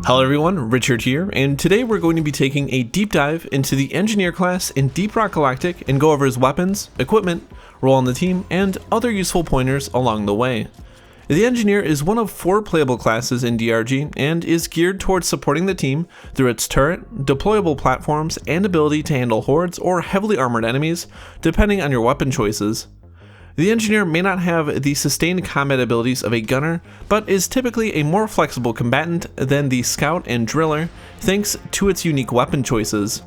Hello everyone, Richard here, and today we're going to be taking a deep dive into the Engineer class in Deep Rock Galactic and go over his weapons, equipment, role on the team, and other useful pointers along the way. The Engineer is one of 4 playable classes in DRG and is geared towards supporting the team through its turret, deployable platforms, and ability to handle hordes or heavily armored enemies, depending on your weapon choices. The Engineer may not have the sustained combat abilities of a gunner, but is typically a more flexible combatant than the scout and driller, thanks to its unique weapon choices.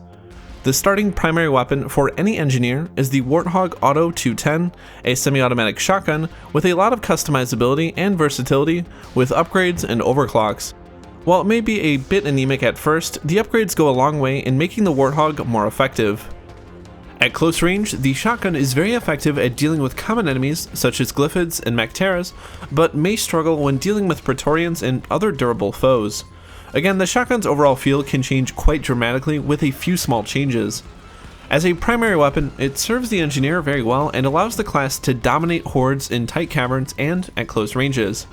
The starting primary weapon for any Engineer is the Warthog Auto 210, a semi-automatic shotgun with a lot of customizability and versatility with upgrades and overclocks. While it may be a bit anemic at first, the upgrades go a long way in making the Warthog more effective. At close range, the shotgun is very effective at dealing with common enemies such as Glyphids and Macteras, but may struggle when dealing with Praetorians and other durable foes. Again, the shotgun's overall feel can change quite dramatically with a few small changes. As a primary weapon, it serves the Engineer very well and allows the class to dominate hordes in tight caverns and at close ranges.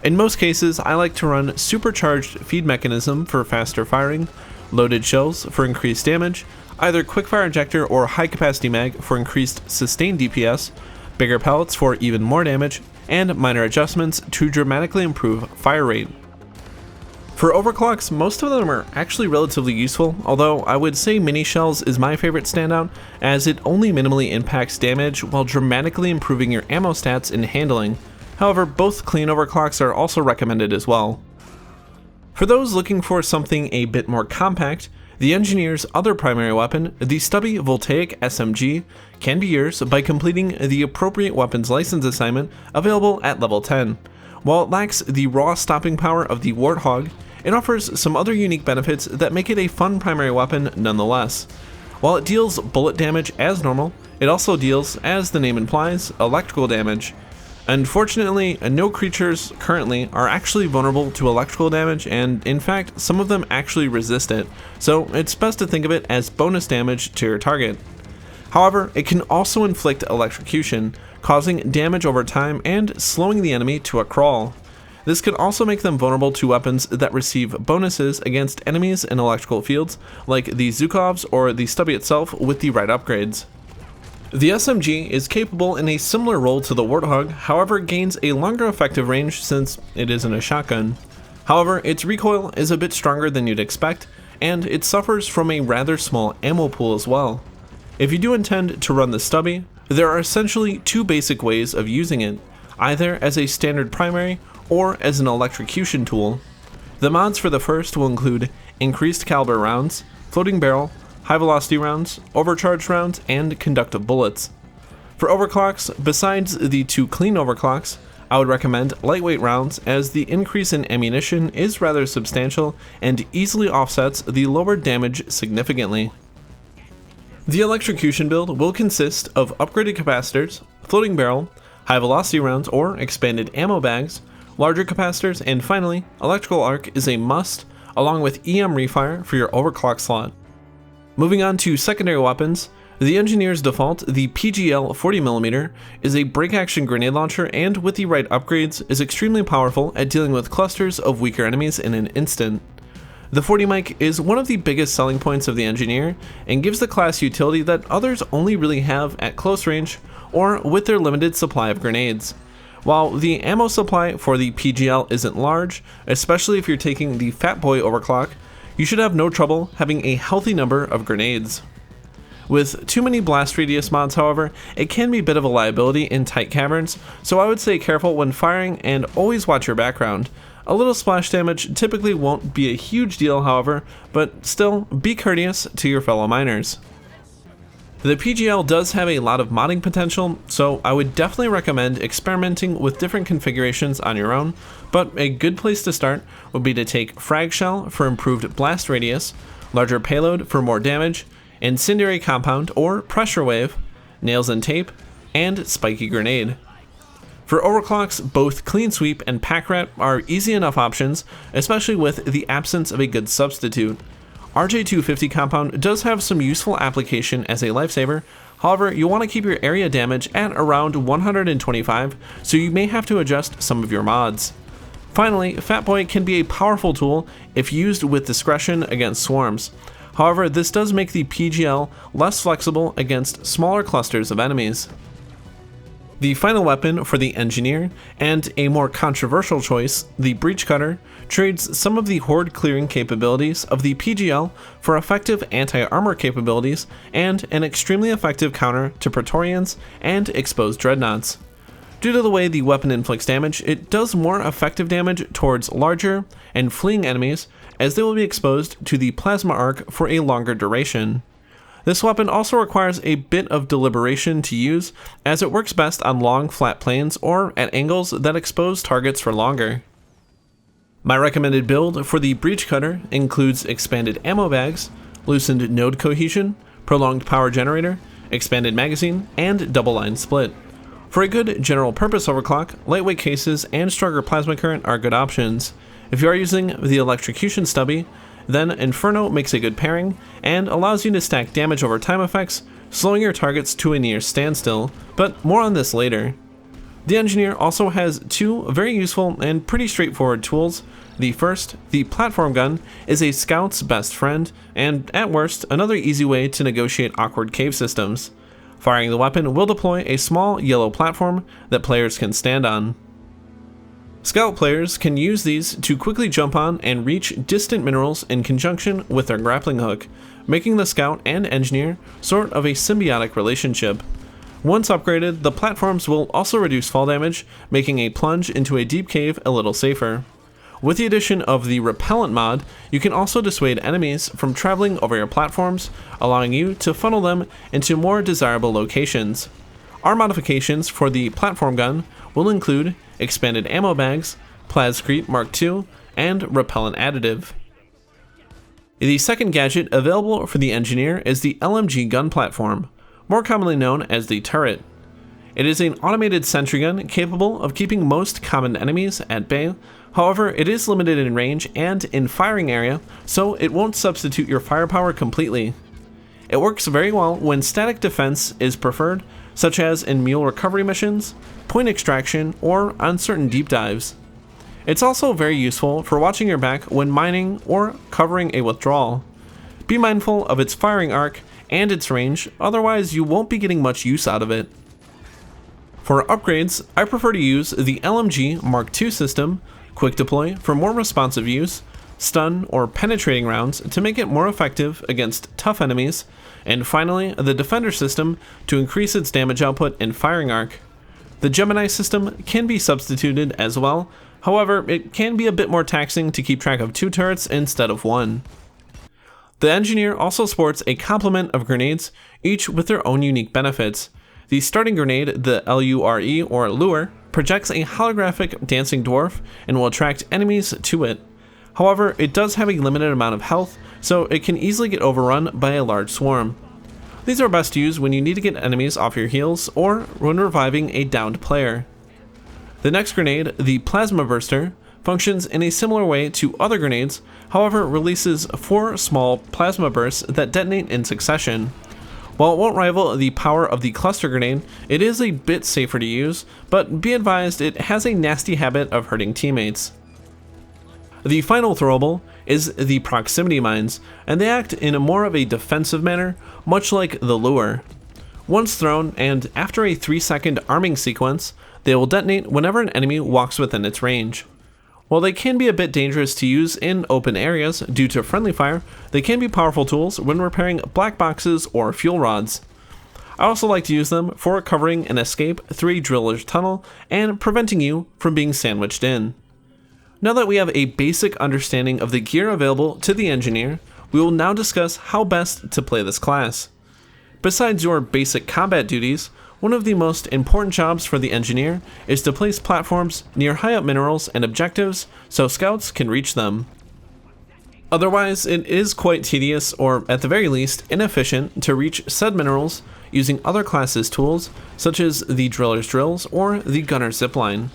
In most cases, I like to run supercharged feed mechanism for faster firing, loaded shells for increased damage, either quickfire injector or high capacity mag for increased sustained DPS, bigger pellets for even more damage, and minor adjustments to dramatically improve fire rate. For overclocks, most of them are actually relatively useful, although I would say mini shells is my favorite standout, as it only minimally impacts damage while dramatically improving your ammo stats and handling. However, both clean overclocks are also recommended as well. For those looking for something a bit more compact, the Engineer's other primary weapon, the Stubby Voltaic SMG, can be yours by completing the appropriate weapons license assignment available at level 10. While it lacks the raw stopping power of the Warthog, it offers some other unique benefits that make it a fun primary weapon nonetheless. While it deals bullet damage as normal, it also deals, as the name implies, electrical damage. Unfortunately, no creatures currently are actually vulnerable to electrical damage, and in fact, some of them actually resist it, so it's best to think of it as bonus damage to your target. However, it can also inflict electrocution, causing damage over time and slowing the enemy to a crawl. This could also make them vulnerable to weapons that receive bonuses against enemies in electrical fields, like the Zukovs or the Stubby itself with the right upgrades. The SMG is capable in a similar role to the Warthog, however gains a longer effective range since it isn't a shotgun. However, its recoil is a bit stronger than you'd expect, and it suffers from a rather small ammo pool as well. If you do intend to run the Stubby, there are essentially 2 basic ways of using it, either as a standard primary or as an electrocution tool. The mods for the first will include increased caliber rounds, floating barrel, high velocity rounds, overcharged rounds, and conductive bullets. For overclocks, besides the 2 clean overclocks, I would recommend lightweight rounds, as the increase in ammunition is rather substantial and easily offsets the lower damage significantly. The electrocution build will consist of upgraded capacitors, floating barrel, high velocity rounds or expanded ammo bags, larger capacitors, and finally, electrical arc is a must, along with EM refire for your overclock slot. Moving on to secondary weapons, the Engineer's default, the PGL 40mm, is a break-action grenade launcher and with the right upgrades is extremely powerful at dealing with clusters of weaker enemies in an instant. The 40 mic is one of the biggest selling points of the Engineer and gives the class utility that others only really have at close range or with their limited supply of grenades. While the ammo supply for the PGL isn't large, especially if you're taking the Fat Boy overclock, you should have no trouble having a healthy number of grenades. With too many blast radius mods, however, it can be a bit of a liability in tight caverns, so I would stay careful when firing and always watch your background. A little splash damage typically won't be a huge deal, however, but still, be courteous to your fellow miners. The PGL does have a lot of modding potential, so I would definitely recommend experimenting with different configurations on your own, but a good place to start would be to take Frag Shell for improved blast radius, larger payload for more damage, Incendiary Compound or Pressure Wave, Nails and Tape, and Spiky Grenade. For overclocks, both Clean Sweep and Pack Rat are easy enough options, especially with the absence of a good substitute. RJ250 compound does have some useful application as a lifesaver, however you want to keep your area damage at around 125, so you may have to adjust some of your mods. Finally, Fat Boy can be a powerful tool if used with discretion against swarms. However, this does make the PGL less flexible against smaller clusters of enemies. The final weapon for the Engineer, and a more controversial choice, the Breach Cutter, trades some of the horde clearing capabilities of the PGL for effective anti-armor capabilities and an extremely effective counter to Praetorians and exposed dreadnoughts. Due to the way the weapon inflicts damage, it does more effective damage towards larger and fleeing enemies, as they will be exposed to the plasma arc for a longer duration. This weapon also requires a bit of deliberation to use, as it works best on long flat plains or at angles that expose targets for longer. My recommended build for the Breach Cutter includes expanded ammo bags, loosened node cohesion, prolonged power generator, expanded magazine, and double line split. For a good general purpose overclock, lightweight cases and stronger plasma current are good options. If you are using the electrocution stubby, then Inferno makes a good pairing and allows you to stack damage over time effects, slowing your targets to a near standstill, but more on this later. The Engineer also has two very useful and pretty straightforward tools. The first, the platform gun, is a scout's best friend, and at worst, another easy way to negotiate awkward cave systems. Firing the weapon will deploy a small yellow platform that players can stand on. Scout players can use these to quickly jump on and reach distant minerals in conjunction with their grappling hook, making the Scout and Engineer sort of a symbiotic relationship. Once upgraded, the platforms will also reduce fall damage, making a plunge into a deep cave a little safer. With the addition of the Repellent mod, you can also dissuade enemies from traveling over your platforms, allowing you to funnel them into more desirable locations. Our modifications for the platform gun will include expanded ammo bags, Plascrete Mark II, and repellent additive. The second gadget available for the Engineer is the LMG gun platform, more commonly known as the turret. It is an automated sentry gun capable of keeping most common enemies at bay. However, it is limited in range and in firing area, so it won't substitute your firepower completely. It works very well when static defense is preferred, such as in mule recovery missions, point extraction, or on certain deep dives. It's also very useful for watching your back when mining or covering a withdrawal. Be mindful of its firing arc and its range, otherwise you won't be getting much use out of it. For upgrades, I prefer to use the LMG Mark II system, quick deploy for more responsive use, stun or penetrating rounds to make it more effective against tough enemies, and finally the Defender system to increase its damage output and firing arc. The Gemini system can be substituted as well, however it can be a bit more taxing to keep track of 2 turrets instead of 1. The Engineer also sports a complement of grenades, each with their own unique benefits. The starting grenade, the LURE or Lure, projects a holographic dancing dwarf and will attract enemies to it. However, it does have a limited amount of health, so it can easily get overrun by a large swarm. These are best used when you need to get enemies off your heels or when reviving a downed player. The next grenade, the Plasma Burster, functions in a similar way to other grenades, however releases 4 small plasma bursts that detonate in succession. While it won't rival the power of the cluster grenade, it is a bit safer to use, but be advised it has a nasty habit of hurting teammates. The final throwable is the proximity mines, and they act in a more of a defensive manner, much like the Lure. Once thrown, and after a 3-second arming sequence, they will detonate whenever an enemy walks within its range. While they can be a bit dangerous to use in open areas due to friendly fire, they can be powerful tools when repairing black boxes or fuel rods. I also like to use them for covering an escape through a driller's tunnel and preventing you from being sandwiched in. Now that we have a basic understanding of the gear available to the Engineer, we will now discuss how best to play this class. Besides your basic combat duties, one of the most important jobs for the Engineer is to place platforms near high up minerals and objectives so scouts can reach them. Otherwise, it is quite tedious or at the very least inefficient to reach said minerals using other classes' tools such as the driller's drills or the gunner's zipline.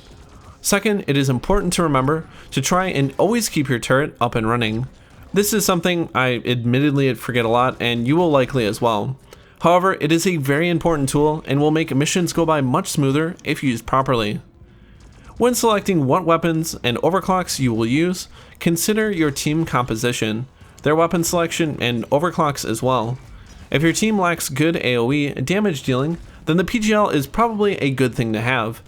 Second, it is important to remember to try and always keep your turret up and running. This is something I admittedly forget a lot, and you will likely as well. However, it is a very important tool and will make missions go by much smoother if used properly. When selecting what weapons and overclocks you will use, consider your team composition, their weapon selection, and overclocks as well. If your team lacks good AoE damage dealing, then the PGL is probably a good thing to have.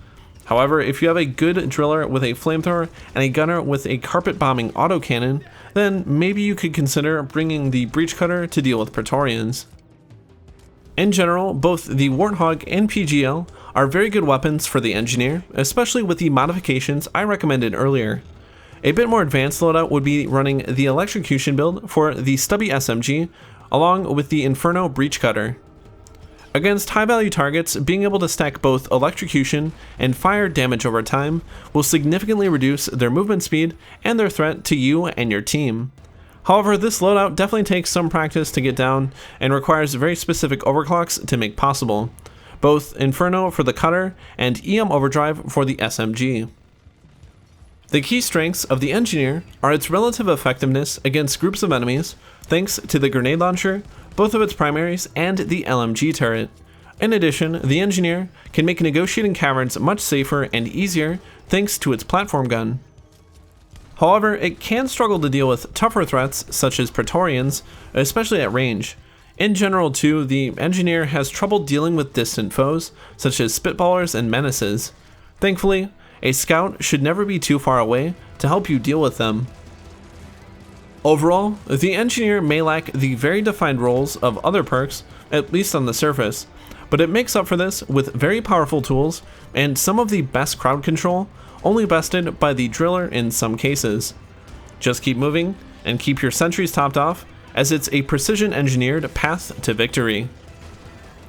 However, if you have a good driller with a flamethrower and a gunner with a carpet bombing autocannon, then maybe you could consider bringing the breach cutter to deal with Praetorians. In general, both the Warthog and PGL are very good weapons for the engineer, especially with the modifications I recommended earlier. A bit more advanced loadout would be running the electrocution build for the Stubby SMG along with the Inferno breach cutter. Against high value targets, being able to stack both electrocution and fire damage over time will significantly reduce their movement speed and their threat to you and your team. However, this loadout definitely takes some practice to get down and requires very specific overclocks to make possible, both Inferno for the cutter and EM Overdrive for the SMG. The key strengths of the Engineer are its relative effectiveness against groups of enemies, thanks to the grenade launcher, both of its primaries, and the LMG turret. In addition, the Engineer can make negotiating caverns much safer and easier thanks to its platform gun. However, it can struggle to deal with tougher threats such as Praetorians, especially at range. In general too, the Engineer has trouble dealing with distant foes such as Spitballers and Menaces. Thankfully, a scout should never be too far away to help you deal with them. Overall, the Engineer may lack the very defined roles of other perks, at least on the surface, but it makes up for this with very powerful tools and some of the best crowd control, only bested by the driller in some cases. Just keep moving and keep your sentries topped off, as it's a precision engineered path to victory.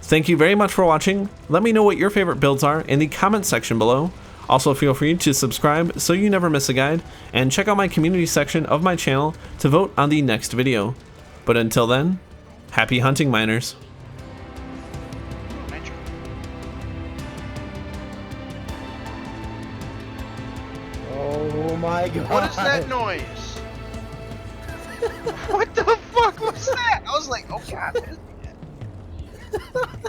Thank you very much for watching. Let me know what your favorite builds are in the comment section below. Also feel free to subscribe so you never miss a guide, and check out my community section of my channel to vote on the next video. But until then, happy hunting, miners. Oh my god. What is that noise? What the fuck was that? I was like, oh god, what is that?